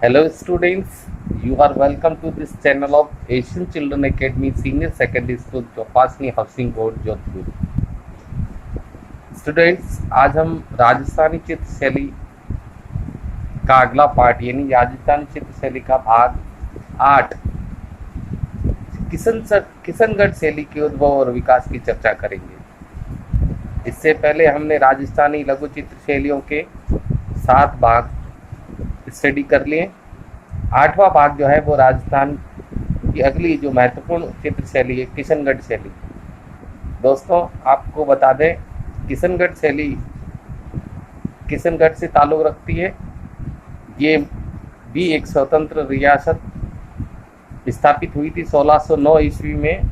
Hello students, you are welcome to this channel of Asian Children Academy Senior Secondary School Chaupasni housing board Jodhpur. Students, आज हम राजस्थानी चित्रशैली का अगला part यानी राजस्थानी चित्रशैली का भाग 8 किशनगढ़ शैली के उद्भव और विकास की चर्चा करेंगे। इससे पहले हमने राजस्थानी लघु चित्र शैलियों के 7 भाग स्टडी कर लिए। 8वां भाग जो है वो राजस्थान की अगली जो महत्वपूर्ण चित्र शैली है किशनगढ़ शैली। दोस्तों, आपको बता दें, किशनगढ़ शैली किशनगढ़ से ताल्लुक़ रखती है। ये भी एक स्वतंत्र रियासत स्थापित हुई थी 1609 ईस्वी में।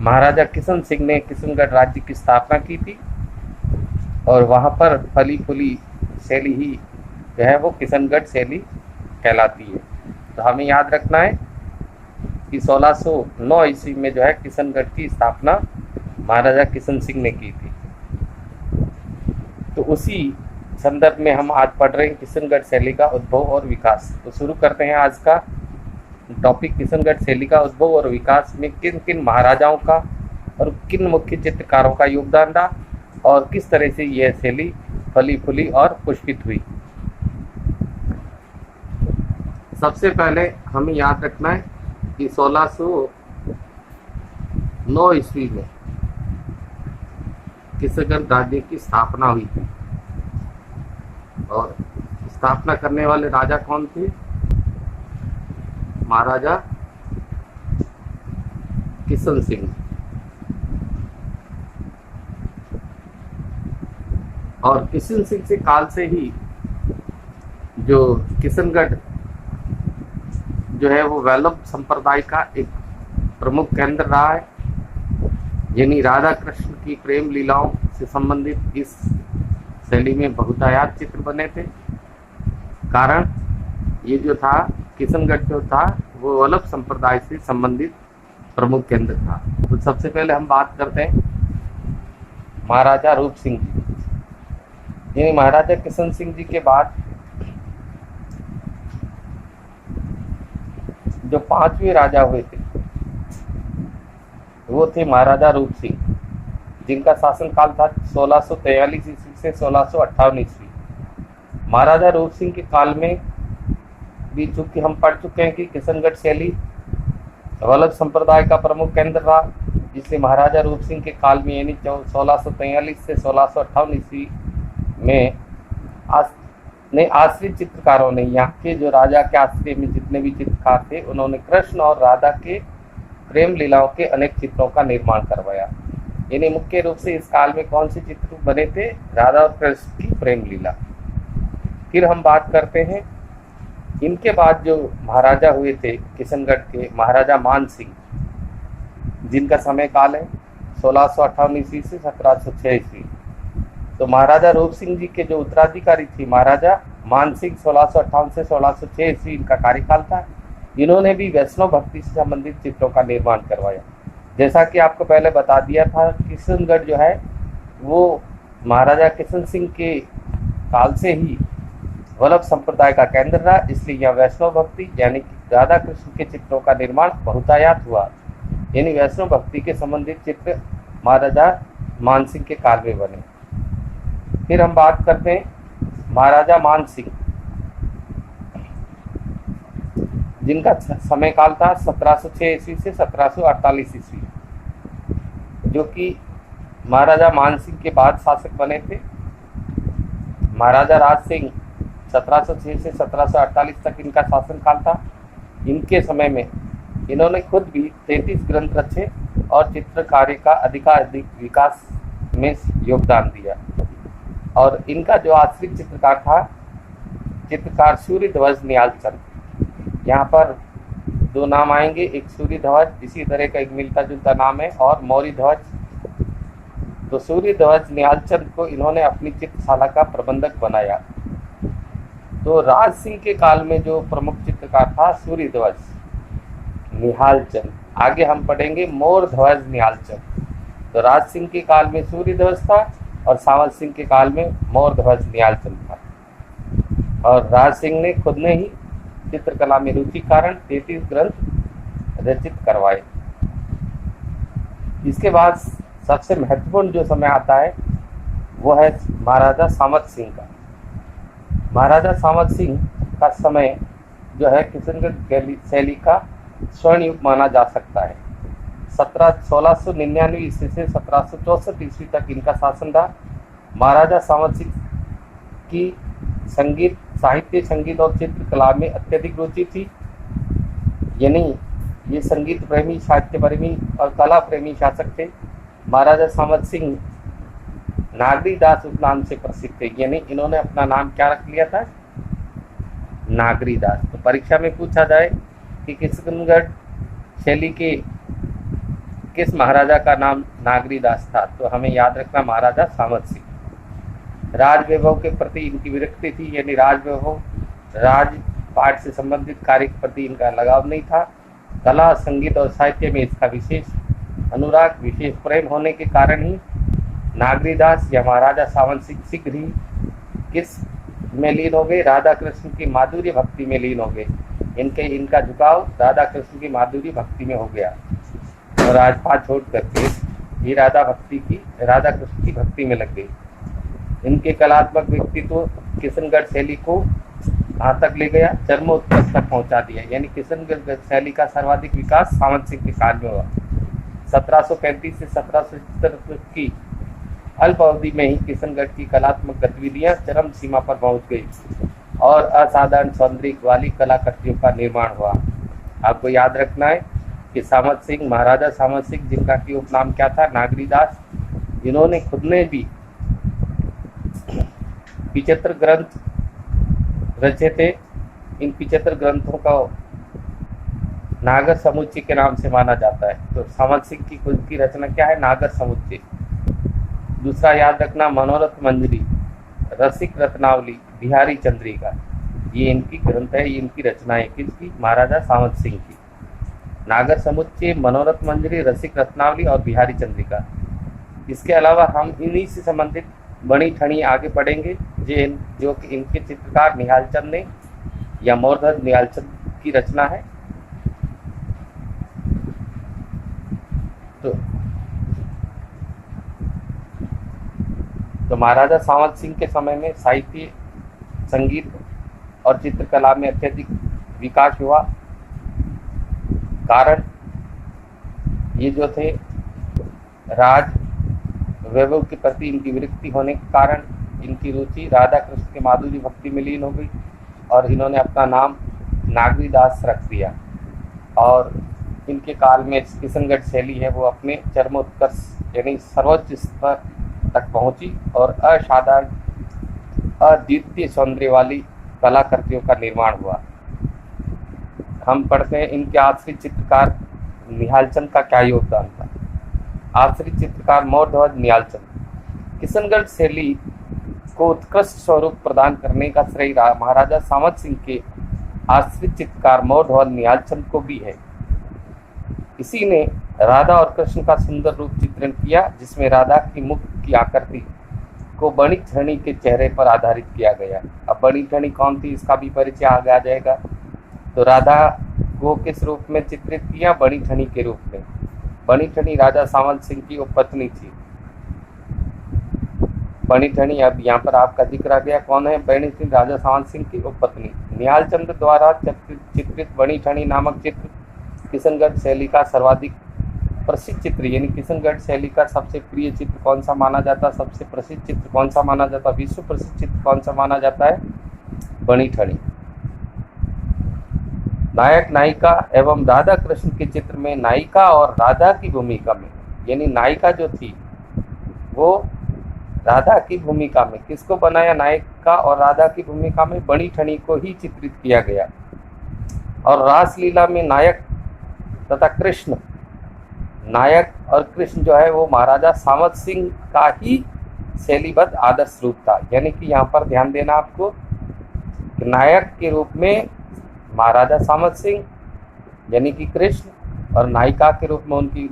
महाराजा किशन सिंह ने किशनगढ़ राज्य की स्थापना की थी और वहाँ पर फली फूली शैली ही जो है वो किशनगढ़ शैली कहलाती है। तो हमें याद रखना है कि 1609 ईस्वी में जो है किशनगढ़ की स्थापना महाराजा किशन सिंह ने की थी। तो उसी संदर्भ में हम आज पढ़ रहे हैं किशनगढ़ शैली का उद्भव और विकास। तो शुरू करते हैं आज का टॉपिक। किशनगढ़ शैली का उद्भव और विकास में किन किन महाराजाओं का और किन मुख्य चित्रकारों का योगदान रहा और किस तरह से यह शैली फली फूली और पुष्पित हुई। सबसे पहले हमें याद रखना है कि 1609 ईस्वी में किशनगढ़ राज्य की स्थापना हुई थी और स्थापना करने वाले राजा कौन थे? महाराजा किशन सिंह। और किशन सिंह से काल से ही जो किशनगढ़ जो है वो वैलभ संप्रदाय का एक प्रमुख केंद्र रहा है। यानी राधा कृष्ण की प्रेम लीलाओं से संबंधित इस शैली में बहुतायत चित्र बने थे। कारण ये जो था किशनगढ़ जो था वो वल्लभ संप्रदाय से संबंधित प्रमुख केंद्र था। तो सबसे पहले हम बात करते हैं महाराजा रूप सिंह जी। यानी महाराजा किशन सिंह जी के बाद जो 5वें राजा हुए थे वो थे महाराजा रूप सिंह, जिनका शासनकाल था 1643 ईस्वी से 1658 ईस्वी। महाराजा रूप सिंह के काल में भी चूंकि हम पढ़ चुके हैं कि किशनगढ़ शैली वल्लभ संप्रदाय का प्रमुख केंद्र रहा, इसलिए महाराजा रूप सिंह के काल में यानी 1643 से 1658 ईस्वी में आश्रित चित्रकारों ने, यहाँ के जो राजा के आश्रय में जितने भी चित्रकार थे, उन्होंने कृष्ण और राधा के प्रेम लीलाओं के अनेक चित्रों का निर्माण करवाया। यानी मुख्य रूप से इस काल में कौन से चित्र बने थे? राधा और कृष्ण की प्रेम लीला। फिर हम बात करते हैं इनके बाद जो महाराजा हुए थे किशनगढ़ के, महाराजा मान सिंह, जिनका समय काल है 1658 ईस्वी से 1706 ईस्वी। तो महाराजा रूप सिंह जी के जो उत्तराधिकारी थी महाराजा मान सिंह 1658 से 1606 ईस्वी इनका कार्यकाल था। इन्होंने भी वैष्णव भक्ति से संबंधित चित्रों का निर्माण करवाया। जैसा कि आपको पहले बता दिया था, किशनगढ़ जो है वो महाराजा किशन सिंह के काल से ही वल्लभ संप्रदाय का केंद्र रहा, इसलिए यह वैष्णव भक्ति यानी कि राधा कृष्ण के चित्रों का निर्माण बहुतायत हुआ। यानी वैष्णव भक्ति के संबंधित चित्र महाराजा मान सिंह के काल में बने। फिर हम बात करते हैं महाराजा मान सिंह, जिनका समय काल था 1706 ईस्वी से 1748 ईस्वी, जो कि महाराजा मान सिंह के बाद शासक बने थे। महाराजा राज सिंह 1706 से 1748 तक इनका शासनकाल था। इनके समय में इन्होंने खुद भी 33 ग्रंथ रचे और चित्रकारी का अधिकाधिक विकास में योगदान दिया। और इनका जो आश्रित चित्रकार था, चित्रकार सूर्य ध्वज निहालचंद। यहाँ पर 2 नाम आएंगे, एक सूर्य ध्वज, इसी तरह का एक मिलता जुलता नाम है, और मौर्य ध्वज। तो सूर्य ध्वज निहालचंद को इन्होंने अपनी चित्रशाला का प्रबंधक बनाया। तो राज सिंह के काल में जो प्रमुख चित्रकार था सूर्य ध्वज निहालचंद। आगे हम पढ़ेंगे मोर ध्वज निहालचंद। तो राज सिंह के काल में सूर्य ध्वज था और सांवल सिंह के काल में मोर ध्वज निहालचंद था। और राज सिंह ने खुद ने ही चित्रकला में रुचि कारण 33 ग्रंथ रचित करवाए। इसके बाद सबसे महत्वपूर्ण जो समय आता है वो है महाराजा सामत सिंह का। महाराजा सामत सिंह का समय जो है किशनगढ़ शैली का स्वर्ण युग माना जा सकता है। 1699 ईस्वी से 1764 ईस्वी तक इनका शासन रहा। महाराजा सामत सिंह की संगीत, साहित्य, संगीत और चित्रकला में अत्यधिक रुचि थी। यानी ये संगीत प्रेमी, साहित्य प्रेमी और कला प्रेमी शासक थे। महाराजा सामत सिंह नागरी दास उपनाम से प्रसिद्ध थे। यानी इन्होंने अपना नाम क्या रख लिया था? नागरी दास। तो परीक्षा में पूछा जाए कि किशनगढ़ शैली के किस महाराजा का नाम नागरी दास था, तो हमें याद रखना महाराजा सामत सिंह। राज वैभव के प्रति इनकी विरक्ति थी। यानी राज वैभव, राजपाट से संबंधित कार्य के प्रति इनका लगाव नहीं था। कला, संगीत और साहित्य में इसका विशेष अनुराग, विशेष प्रेम होने के कारण ही नागरी दास या महाराजा सामत सिंह शीघ्र ही किस में लीन हो गए? राधा कृष्ण की माधुर्य भक्ति में लीन हो गए। इनका झुकाव राधा कृष्ण की माधुर्य भक्ति में हो गया और राजपाट छोड़ करके ये राधा कृष्ण की भक्ति में लग गई। इनके कलात्मक व्यक्तित्व किशनगढ़ शैली को यहाँ तक ले गया, चरमोत्कर्ष तक पहुँचा दिया। यानी किशनगढ़ शैली का सर्वाधिक विकास सामत सिंह के काल में हुआ। 1735 से 1770 की अल्प अवधि में ही किशनगढ़ की कलात्मक गतिविधियां चरम सीमा पर पहुंच गई और असाधारण सौंदर्य वाली कलाकृतियों का निर्माण हुआ। आपको याद रखना है कि सामत सिंह, महाराजा सामत सिंह, जिनका की उपनाम क्या था? नागरी दास, इन्होंने खुद ने भी 75 ग्रंथ रचे थे। इन 75 ग्रंथों का नागर समुच्चय के नाम से माना जाता है। तो सामत सिंह की खुद की रचना क्या है? नागर समुच्चय। दूसरा याद रखना मनोरथ मंजरी, रसिक रत्नावली, बिहारी चंद्रिका, ये इनकी ग्रंथ है, ये इनकी रचनाएं किसकी? महाराजा सामत सिंह की। नागर समुच्चय, मनोरथ मंजरी, रसिक रत्नावली और बिहारी चंद्रिका। इसके अलावा हम इन्हीं से संबंधित बड़ी ठणी आगे पढ़ेंगे जो कि इनके चित्रकार निहालचंद ने या मोरध्वज निहालचंद की रचना है। तो महाराजा सामत सिंह के समय में साहित्य, संगीत और चित्रकला में अत्यधिक विकास हुआ। कारण ये जो थे राज वैभव के प्रति इनकी विरक्ति होने के कारण इनकी रुचि राधा कृष्ण के माधुर्य भक्ति में लीन हो गई और इन्होंने अपना नाम नागरी दास रख दिया। और इनके काल में किशनगढ़ शैली है वो अपने चरमोत्कर्ष यानी सर्वोच्च स्तर तक पहुंची और असाधारण, अद्वितीय सौंदर्य वाली कलाकृतियों का निर्माण हुआ। हम पढ़ते हैं इनके आश्रित चित्रकार निहालचंद का क्या योगदान था। आश्रित चित्रकार मोरध्वज निहालचंद। किशनगढ़ शैली को उत्कृष्ट स्वरूप प्रदान करने का श्रेय महाराजा सामत सिंह के आश्रित चित्रकार मोरध्वज निहालचंद को भी है। इसी ने राधा और कृष्ण का सुंदर रूप चित्रण किया, जिसमें राधा की मुख की आकृति को बणी ठणी के चेहरे पर आधारित किया गया। अब बणी ठणी कौन थी, इसका भी परिचय आगे आ जाएगा। तो राधा को किस रूप में चित्रित किया? बणी ठणी के रूप में। बणी ठणी राजा सामत सिंह की उपपत्नी थी। बणी ठणी, अब यहाँ पर आपका जिक्र आ गया, कौन है? बणी ठणी राजा सामत सिंह की उपपत्नी। निहालचंद द्वारा चित्रित बणी ठणी नामक चित्र किशनगढ़ शैली का सर्वाधिक प्रसिद्ध चित्र, यानी किशनगढ़ शैली का सबसे प्रिय चित्र कौन सा माना जाता? सबसे प्रसिद्ध चित्र कौन सा माना जाता? विश्व प्रसिद्ध चित्र कौन सा माना जाता है? बणी ठणी। नायक नायिका एवं राधा कृष्ण के चित्र में नायिका और राधा की भूमिका में, यानी नायिका जो थी वो राधा की भूमिका में, किसको बनाया? नायिका और राधा की भूमिका में बणी ठणी को ही चित्रित किया गया। और रासलीला में नायक तथा कृष्ण, नायक और कृष्ण जो है वो महाराजा सामत सिंह का ही शैलीबद्ध आदर्श रूप था। यानी कि यहाँ पर ध्यान देना आपको, नायक के रूप में महाराजा सामत सिंह यानी कि कृष्ण और नायिका के रूप में उनकी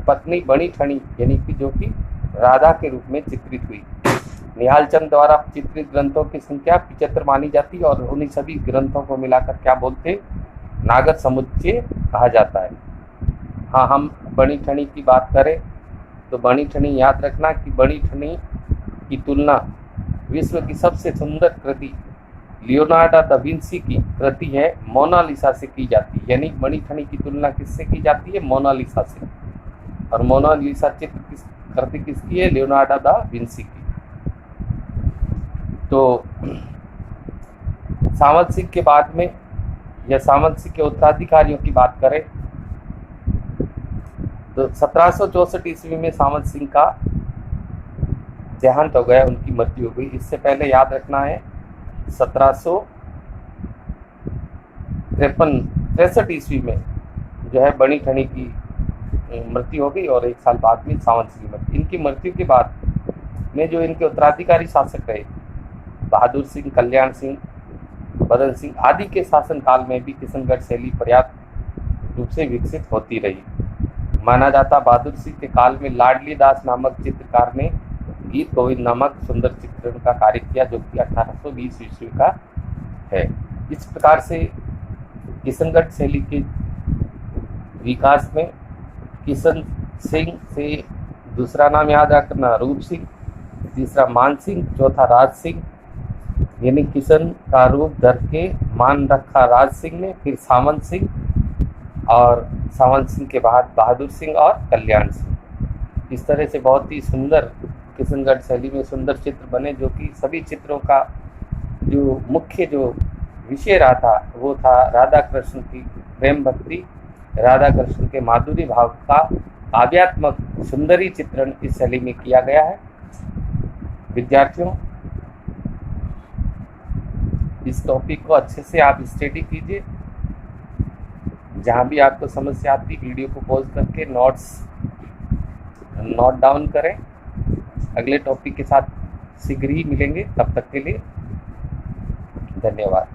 पत्नी बणी ठणी यानी कि जो कि राधा के रूप में चित्रित हुई। निहाल चंद द्वारा चित्रित ग्रंथों की संख्या 75 मानी जाती है और उन्हीं सभी ग्रंथों को मिलाकर क्या बोलते, नागर समुच्चय कहा जाता है। हाँ, हम बणी ठनी की बात करें तो बणी ठनी याद रखना कि बणी ठनी की तुलना विश्व की सबसे सुंदर कृति लियोनार्डो दा विंसी की कृति है मोनालिसा से की जाती है। यानी बणी ठनी की तुलना किससे की जाती है, मोनालिसा से। और मोनालिसा चित्र किस कृति किसकी है, लियोनार्डो दा विंसी की। तो सामंत सिंह के बाद में या सामंत सिंह के उत्तराधिकारियों की बात करें तो 1764 ईस्वी में सामंत सिंह का देहांत हो गया, उनकी मृत्यु हो गई। इससे पहले याद रखना है 1763 ईस्वी में जो है बणी ठनी की मृत्यु हो गई और 1 साल बाद में सामंत सिंह की मृत्यु। इनकी मृत्यु के बाद में जो इनके उत्तराधिकारी शासक रहे, बहादुर सिंह, कल्याण सिंह, बदन सिंह आदि के शासनकाल में भी किशनगढ़ शैली पर्याप्त रूप से विकसित होती रही। माना जाता बहादुर सिंह के काल में लाडली दास नामक चित्रकार ने गीत गोविंद नामक सुंदर चित्रण का कार्य किया, जो कि 1820 ईस्वी का है। इस प्रकार से किशनगढ़ शैली के विकास में किशन सिंह से दूसरा नाम याद रखना रूप सिंह, तीसरा मान सिंह, चौथा राज सिंह, यानी किशन का रूप धर के मान रखा राज सिंह ने, फिर सामंत सिंह और सामंत सिंह के बाद बहादुर सिंह और कल्याण सिंह। इस तरह से बहुत ही सुंदर किशनगढ़ शैली में सुंदर चित्र बने, जो कि सभी चित्रों का जो मुख्य जो विषय रहा था वो था राधा कृष्ण की प्रेम भक्ति, राधा कृष्ण के माधुरी भाव का काव्यात्मक सुंदरी चित्रण इस शैली में किया गया है। विद्यार्थियों, इस टॉपिक को अच्छे से आप स्टडी कीजिए। जहाँ भी आपको समस्या आती वीडियो को पॉज करके नोट डाउन करें। अगले टॉपिक के साथ शीघ्र ही मिलेंगे, तब तक के लिए धन्यवाद।